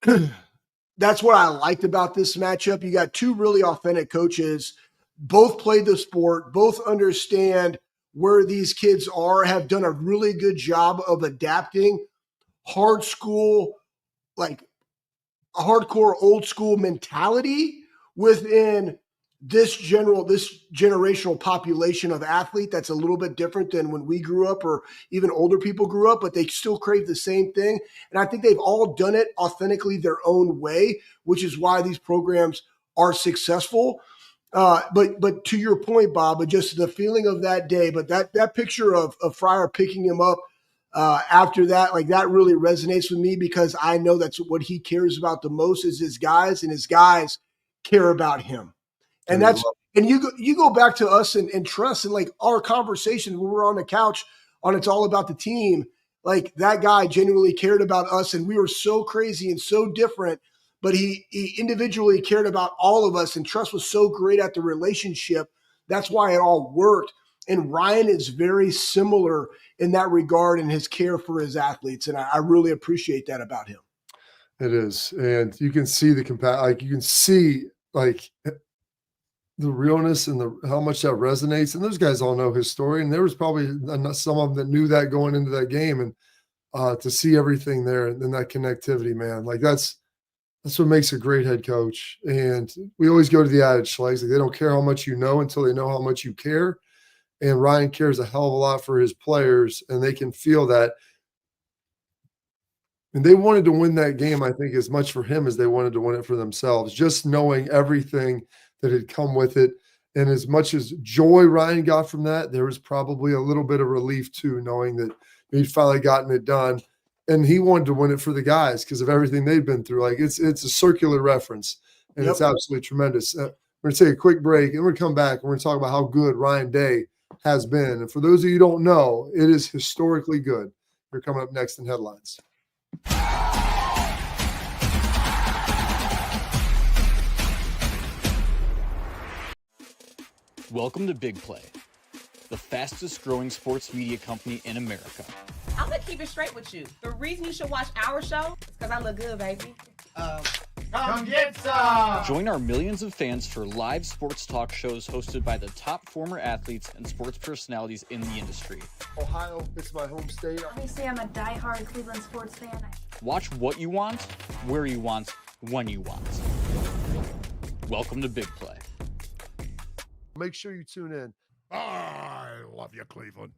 [SPEAKER 2] that's what I liked about this matchup. You got two really authentic coaches, both played the sport, both understand where these kids are, have done a really good job of adapting hard school, like a hardcore old school mentality within this generational population of athlete that's a little bit different than when we grew up or even older people grew up, but they still crave the same thing. And I think they've all done it authentically their own way, which is why these programs are successful. But to your point, Bob, but just the feeling of that day, but that picture of Fryer picking him up after that, like that really resonates with me because I know that's what he cares about the most is his guys, and his guys care about him. And you go back to us and trust and like our conversation when we're on the couch on It's All About the Team, like that guy genuinely cared about us and we were so crazy and so different, but he individually cared about all of us and trust was so great at the relationship. That's why it all worked. And Ryan is very similar in that regard in his care for his athletes. And I really appreciate that about him.
[SPEAKER 1] It is. And you can see you can see the realness and how much that resonates. And those guys all know his story. And there was probably some of them that knew that going into that game. And to see everything there and then that connectivity, man, like that's what makes a great head coach. And we always go to the adage, like they don't care how much you know until they know how much you care. And Ryan cares a hell of a lot for his players, and they can feel that. And they wanted to win that game, I think, as much for him as they wanted to win it for themselves, just knowing everything that had come with it. And as much as joy Ryan got from that, there was probably a little bit of relief too, knowing that he'd finally gotten it done. And he wanted to win it for the guys because of everything they've been through. Like it's a circular reference, and It's absolutely tremendous. We're going to take a quick break, and we're going to come back, and we're going to talk about how good Ryan Day has been. And for those of you who don't know, it is historically good. You're coming up next in Headlines.
[SPEAKER 3] Welcome to Big Play, the fastest growing sports media company in America.
[SPEAKER 4] I'm gonna keep it straight with you. The reason you should watch our show is because I look good, baby.
[SPEAKER 8] Come get some!
[SPEAKER 3] Join our millions of fans for live sports talk shows hosted by the top former athletes and sports personalities in the industry.
[SPEAKER 1] Ohio, it's my home state.
[SPEAKER 6] Obviously, I'm a diehard Cleveland sports fan.
[SPEAKER 3] Watch what you want, where you want, when you want. Welcome to Big Play.
[SPEAKER 1] Make sure you tune in.
[SPEAKER 8] I love you, Cleveland.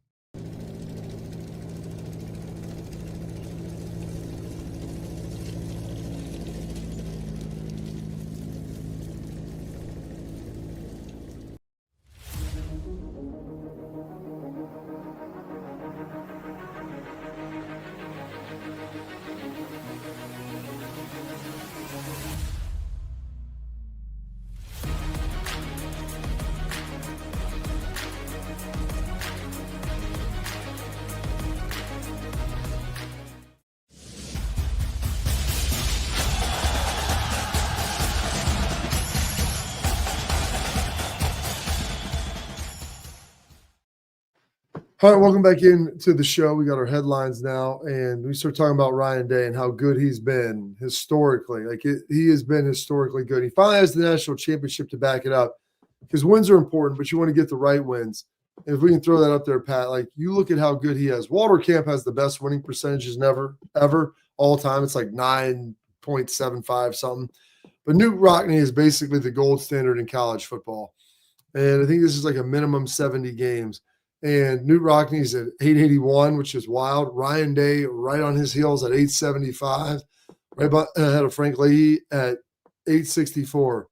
[SPEAKER 1] All right, welcome back into the show. We got our headlines now, and we start talking about Ryan Day and how good he's been historically. He has been historically good. He finally has the national championship to back it up because wins are important, but you want to get the right wins. And if we can throw that up there, Pat, you look at how good he has. Walter Camp has the best winning percentages ever, all time. It's like 9.75 something. But Newt Rockne is basically the gold standard in college football. And I think this is like a minimum 70 games. And Newt Rockne's at 881, which is wild. Ryan Day right on his heels at 875. Right ahead of Frank Leahy at 864.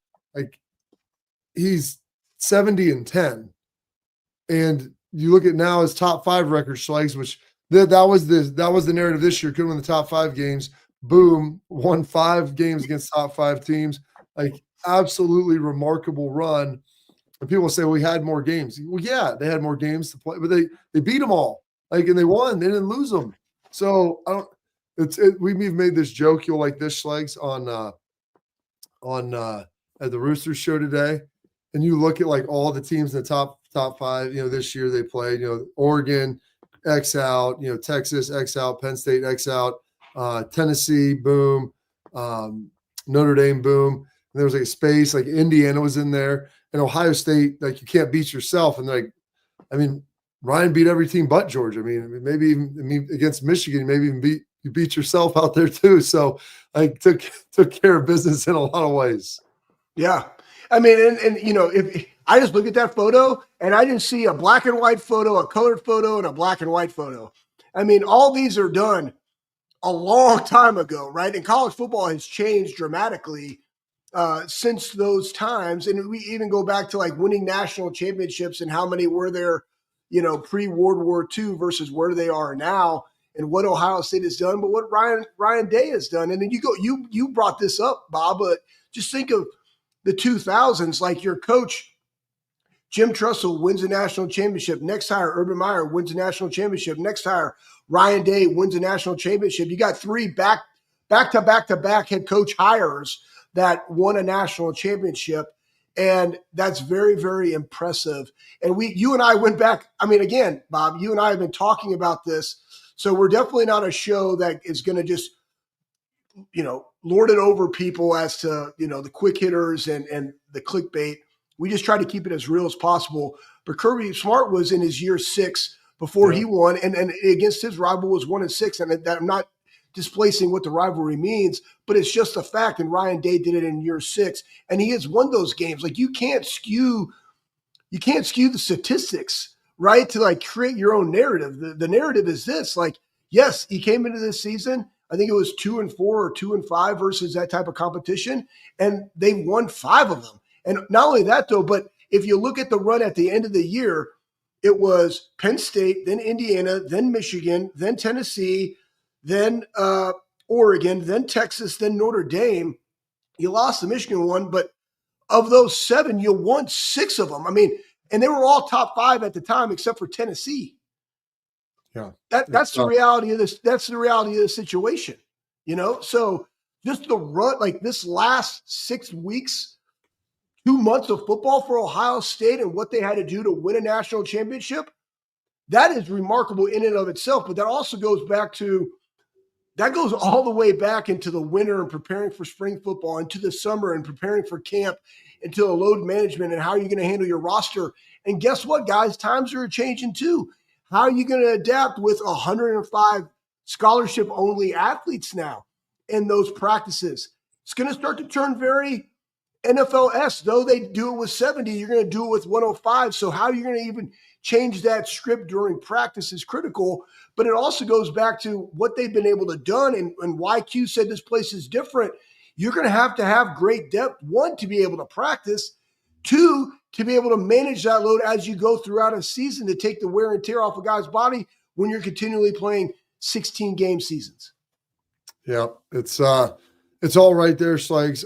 [SPEAKER 1] He's 70-10. And you look at now his top 5 record, Schlegs, which That was the narrative this year. Couldn't win the top 5 games. Boom, won 5 games against top 5 teams. Like, absolutely remarkable run. And people say, we had more games. Well, yeah, they had more games to play, but they beat them all. Like, and they won. They didn't lose them. So we've made this joke. You'll like this, Schlegs, on at the Roosters show today, and you look at like all the teams in the top 5. This year they played. Oregon X out. Texas X out. Penn State X out. Tennessee boom. Notre Dame boom. And there was like a space. Like Indiana was in there, and Ohio State. Like, you can't beat yourself. And Ryan beat every team but Georgia. Maybe even against Michigan, maybe even you beat yourself out there too. So took care of business in a lot of ways.
[SPEAKER 2] Yeah. If I just look at that photo and I just see a black and white photo, a colored photo, and a black and white photo. All these are done a long time ago, right? And college football has changed dramatically since those times. And we even go back to like winning national championships and how many were there, pre-World War II versus where they are now and what Ohio State has done, but what Ryan Day has done. And then you brought this up, Bob, but just think of the 2000s, like your coach, Jim Tressel, wins a national championship. Next hire, Urban Meyer wins a national championship. Next hire, Ryan Day wins a national championship. You got 3 back-to-back head coach hires that won a national championship. And that's very, very impressive. And you and I went back. Again, Bob, you and I have been talking about this. So we're definitely not a show that is going to just, lord it over people as to, the quick hitters and the clickbait. We just try to keep it as real as possible. But Kirby Smart was in his year 6 before he won. And against his rival was 1-6. And that I'm not displacing what the rivalry means, but it's just a fact. And Ryan Day did it in year 6, and he has won those games. Like, you can't skew the statistics, right? To like create your own narrative. The narrative is this: like, yes, he came into this season, I think it was 2-4 or 2-5 versus that type of competition, and they won 5 of them. And not only that though, but if you look at the run at the end of the year, it was Penn State, then Indiana, then Michigan, then Tennessee, then Oregon, then Texas, then Notre Dame. You lost the Michigan one, but of those 7, you won 6 of them. And they were all top 5 at the time, except for Tennessee.
[SPEAKER 1] Yeah,
[SPEAKER 2] that's the reality of this. That's the reality of the situation. So just the run, like this last 6 weeks, 2 months of football for Ohio State and what they had to do to win a national championship, that is remarkable in and of itself. But that also goes all the way back into the winter and preparing for spring football, into the summer and preparing for camp, into the load management and how you're going to handle your roster. And guess what, guys? Times are changing too. How are you going to adapt with 105 scholarship-only athletes now in those practices? It's going to start to turn very NFL-esque. Though they do it with 70, you're going to do it with 105. So how are you going to even change that script during practice is critical. But it also goes back to what they've been able to done and why Q said this place is different. You're going to have great depth, 1, to be able to practice, 2, to be able to manage that load as you go throughout a season to take the wear and tear off a guy's body when you're continually playing 16-game seasons.
[SPEAKER 1] Yeah, it's all right there, Slikes.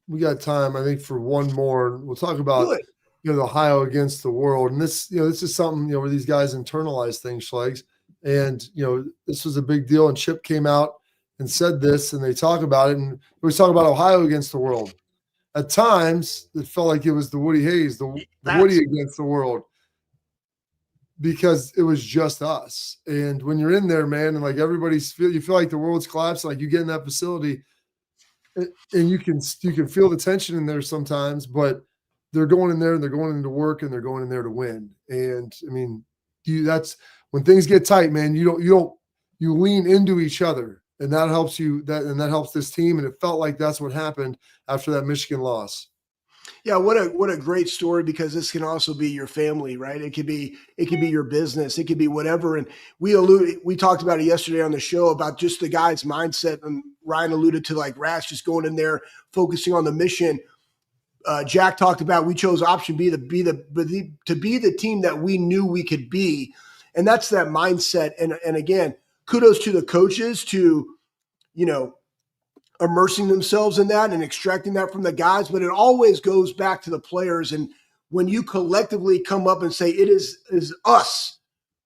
[SPEAKER 1] We got time, I think, for one more. We'll talk about the Ohio against the world, and this is something where these guys internalize things, Slikes. And this was a big deal. And Chip came out and said this, and they talk about it, and we talk about Ohio against the world. At times, it felt like it was the Woody Hayes, the Woody against the world, because it was just us. And when you're in there, man, and like you feel like the world's collapsing. Like you get in that facility, and you can feel the tension in there sometimes. But they're going in there, and they're going into work, and they're going in there to win. And that's when things get tight, man. You lean into each other. And that helps that helps this team. And it felt like that's what happened after that Michigan loss.
[SPEAKER 2] Yeah, what a great story, because this can also be your family, right? It could be your business, it could be whatever. And we talked about it yesterday on the show about just the guy's mindset. And Ryan alluded to like Rats just going in there, focusing on the mission. Jack talked about we chose option B to be the team that we knew we could be. And that's that mindset. And again, kudos to the coaches to, immersing themselves in that and extracting that from the guys. But it always goes back to the players. And when you collectively come up and say, it is us,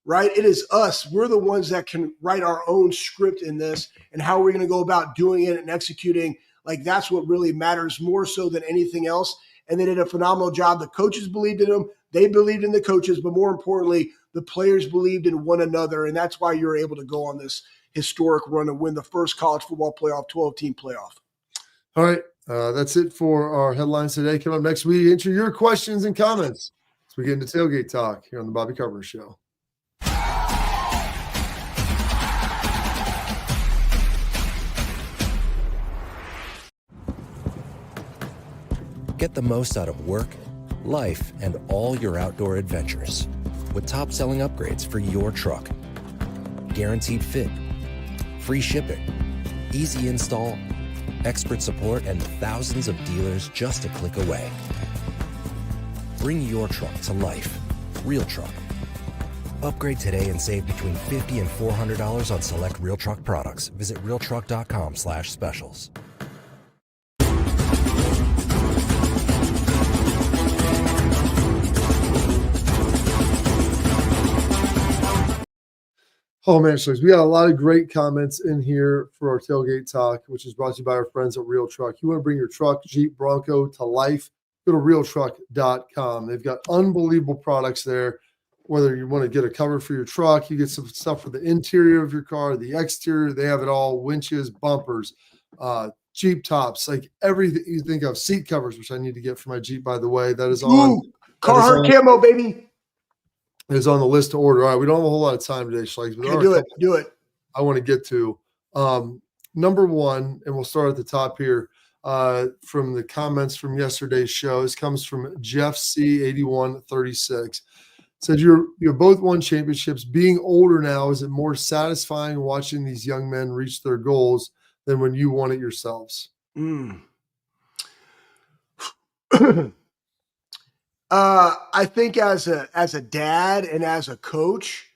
[SPEAKER 2] right? It is us. We're the ones that can write our own script in this, and how we're going to go about doing it and executing. Like, that's what really matters more so than anything else. And they did a phenomenal job. The coaches believed in them. They believed in the coaches, but more importantly, the players believed in one another. And that's why you're able to go on this historic run and win the first college football playoff, 12-team playoff.
[SPEAKER 1] All right. That's it for our headlines today. Come up next week, answer your questions and comments as we get into Tailgate Talk here on the Bobby Carpenter Show.
[SPEAKER 9] Get the most out of work, life, and all your outdoor adventures with top-selling upgrades for your truck. Guaranteed fit, free shipping, easy install, expert support, and thousands of dealers just a click away. Bring your truck to life. Real Truck. Upgrade today and save between $50 and $400 on select Real Truck products. Visit realtruck.com/specials.
[SPEAKER 1] Oh, man, so we got a lot of great comments in here for our Tailgate Talk, which is brought to you by our friends at Real Truck. You want to bring your truck, Jeep, Bronco to life, go to realtruck.com. They've got unbelievable products there. Whether you want to get a cover for your truck, you get some stuff for the interior of your car, the exterior, they have it all, winches, bumpers, Jeep tops, like everything you think of, seat covers, which I need to get for my Jeep, by the way. That is on.
[SPEAKER 2] Carhartt camo, baby.
[SPEAKER 1] Is on the list to order. All right, we don't have a whole lot of time today, Schlegs, but
[SPEAKER 2] do it.
[SPEAKER 1] I want to get to. Number one, and we'll start at the top here from the comments from yesterday's show. This comes from Jeff C8136. Said you both won championships. Being older now, is it more satisfying watching these young men reach their goals than when you won it yourselves?
[SPEAKER 2] I think as a dad and as a coach,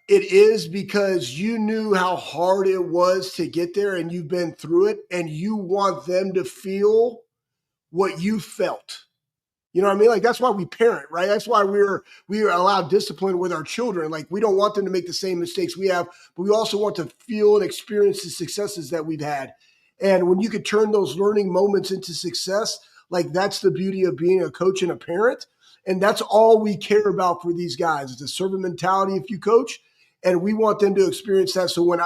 [SPEAKER 2] it is, because you knew how hard it was to get there and you've been through it, and you want them to feel what you felt. You know what I mean? Like, that's why we parent, right? That's why we allow discipline with our children. Like, we don't want them to make the same mistakes we have, but we also want to feel and experience the successes that we've had. And when you could turn those learning moments into success, like, that's the beauty of being a coach and a parent. And that's all we care about for these guys. It's a servant mentality if you coach, and we want them to experience that. So when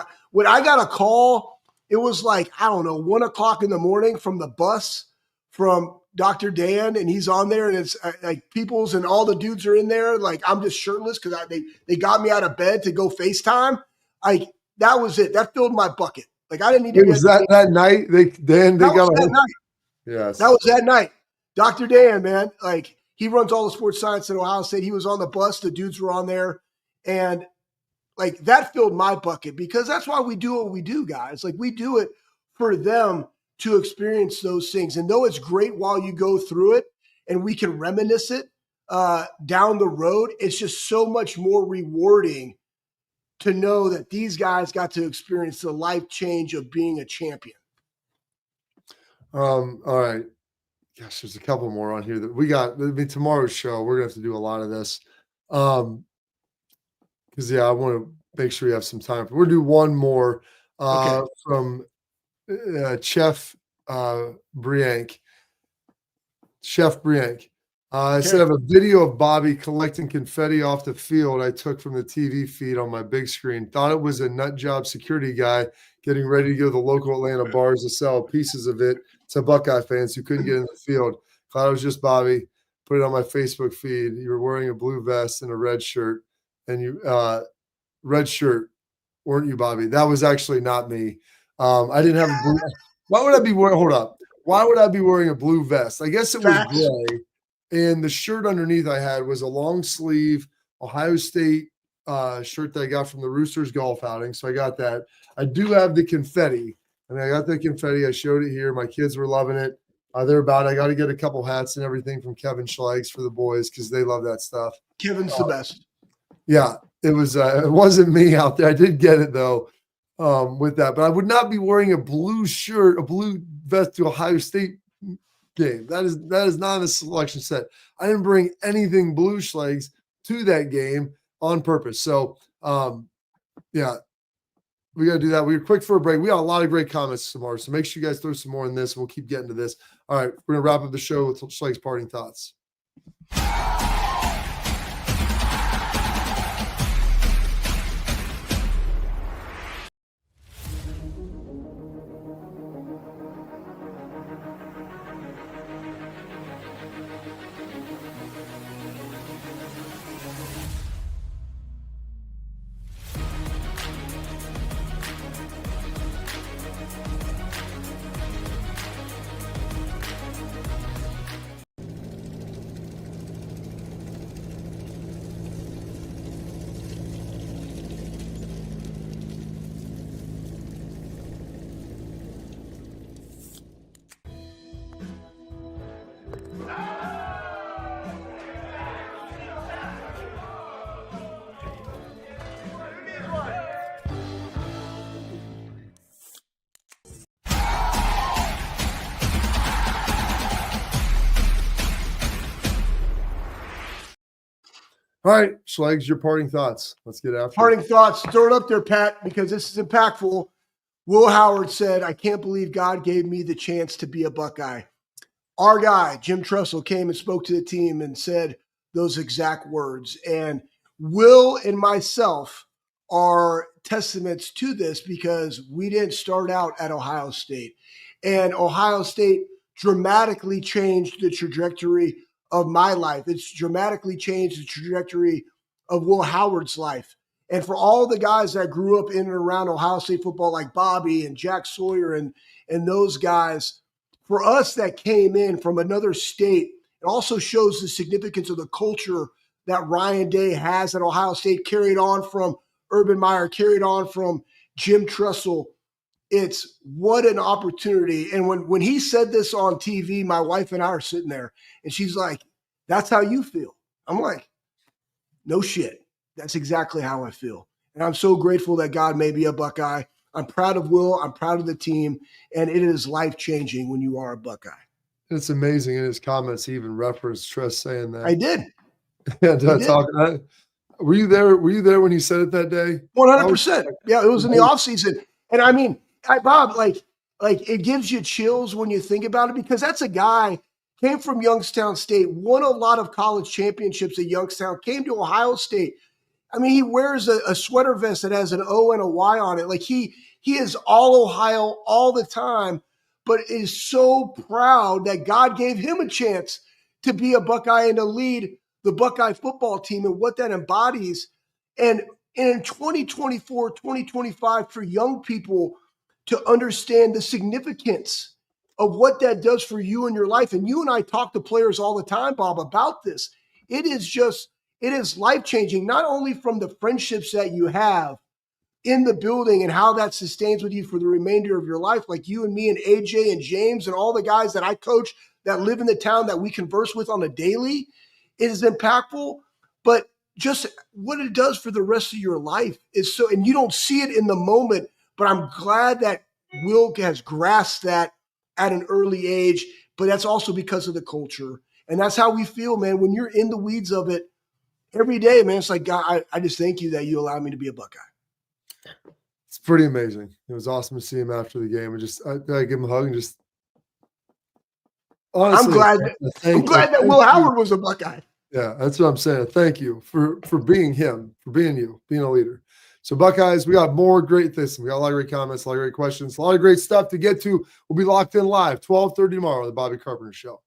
[SPEAKER 2] I got a call, it was like, I don't know, 1:00 in the morning from the bus from Dr. Dan, and he's on there, and it's like Peoples and all the dudes are in there. Like, I'm just shirtless because they got me out of bed to go FaceTime. That was it. That filled my bucket. Like, I didn't need to.
[SPEAKER 1] Was that night? They got
[SPEAKER 2] that night.
[SPEAKER 1] Yes.
[SPEAKER 2] That was that night. Dr. Dan, man, like, he runs all the sports science at Ohio State. He was on the bus. The dudes were on there. And, like, that filled my bucket, because that's why we do what we do, guys. Like, we do it for them to experience those things. And though it's great while you go through it and we can reminisce it down the road, it's just so much more rewarding to know that these guys got to experience the life change of being a champion.
[SPEAKER 1] All right. Gosh, there's a couple more on here that we got. I mean, tomorrow's show, we're going to have to do a lot of this. Because, I want to make sure we have some time. We'll do one more from Chef Briank. Chef Briank. I said I have a video of Bobby collecting confetti off the field I took from the TV feed on my big screen. Thought it was a nut job security guy getting ready to go to the local Atlanta bars to sell pieces of it to Buckeye fans who couldn't get in the field. Thought it was just Bobby. Put it on my Facebook feed. You were wearing a blue vest and a red shirt. And you red shirt, weren't you, Bobby? That was actually not me. I didn't have a blue. Why would I be wearing? Hold up. Why would I be wearing a blue vest? I guess it was gray, and the shirt underneath I had was a long sleeve Ohio State shirt that I got from the Roosters golf outing. So I got that. I do have the confetti, and I got the confetti. I showed it here. My kids were loving it. They're about. I got to get a couple hats and everything from Kevin Schlegs for the boys because they love that stuff.
[SPEAKER 2] Kevin's the best.
[SPEAKER 1] Yeah, it wasn't me out there. I did get it though, with that. But I would not be wearing a blue shirt, a blue vest to Ohio State game. That is not a selection set. I didn't bring anything blue Schlegs to that game on purpose. So yeah, we got to do that. We were quick for a break. We got a lot of great comments tomorrow, so make sure you guys throw some more in this, and we'll keep getting to this. All right, we're gonna wrap up the show with Schlegs parting thoughts. All right, Schlegs, your parting thoughts. Let's get after
[SPEAKER 2] Parting thoughts. Throw it up there, Pat, because this is impactful. Will Howard said, "I can't believe God gave me the chance to be a Buckeye." Our guy, Jim Tressel, came and spoke to the team and said those exact words. And Will and myself are testaments to this because we didn't start out at Ohio State. And Ohio State dramatically changed the trajectory of my life. It's dramatically changed the trajectory of Will Howard's life. And for all the guys that grew up in and around Ohio State football, like Bobby and Jack Sawyer and those guys, for us that came in from another state, it also shows the significance of the culture that Ryan Day has at Ohio State, carried on from Urban Meyer, carried on from Jim Tressel. It's what an opportunity. And when he said this on TV, my wife and I are sitting there and she's like, "That's how you feel?" I'm like, "No shit. That's exactly how I feel." And I'm so grateful that God made me a Buckeye. I'm proud of Will. I'm proud of the team. And it is life-changing when you are a Buckeye.
[SPEAKER 1] It's amazing. In his comments, he even referenced Tress saying that.
[SPEAKER 2] I did.
[SPEAKER 1] Yeah, were you there? Were you there when he said it that day?
[SPEAKER 2] 100%. Yeah, it was in the offseason. And I mean, Bob, like it gives you chills when you think about it, because that's a guy, came from Youngstown State, won a lot of college championships at Youngstown, came to Ohio State. I mean, he wears a sweater vest that has an O and a Y on it. Like he is all Ohio all the time, but is so proud that God gave him a chance to be a Buckeye and to lead the Buckeye football team and what that embodies. And in 2024, 2025, for young people to understand the significance of what that does for you in your life. And you and I talk to players all the time, Bob, about this. It is life-changing, not only from the friendships that you have in the building and how that sustains with you for the remainder of your life, like you and me and AJ and James and all the guys that I coach that live in the town that we converse with on a daily. It is impactful, but just what it does for the rest of your life is so, and you don't see it in the moment, but I'm glad that Will has grasped that at an early age, but that's also because of the culture. And that's how we feel, man. When you're in the weeds of it every day, man, it's like, God, I just thank you that you allowed me to be a Buckeye.
[SPEAKER 1] It's pretty amazing. It was awesome to see him after the game. I give him a hug and just honestly,
[SPEAKER 2] I'm glad that Will Howard was a Buckeye.
[SPEAKER 1] Yeah, that's what I'm saying. Thank you for being him, for being you, being a leader. So Buckeyes, we got more great things. We got a lot of great comments, a lot of great questions, a lot of great stuff to get to. We'll be locked in live, 12:30 tomorrow on the Bobby Carpenter Show.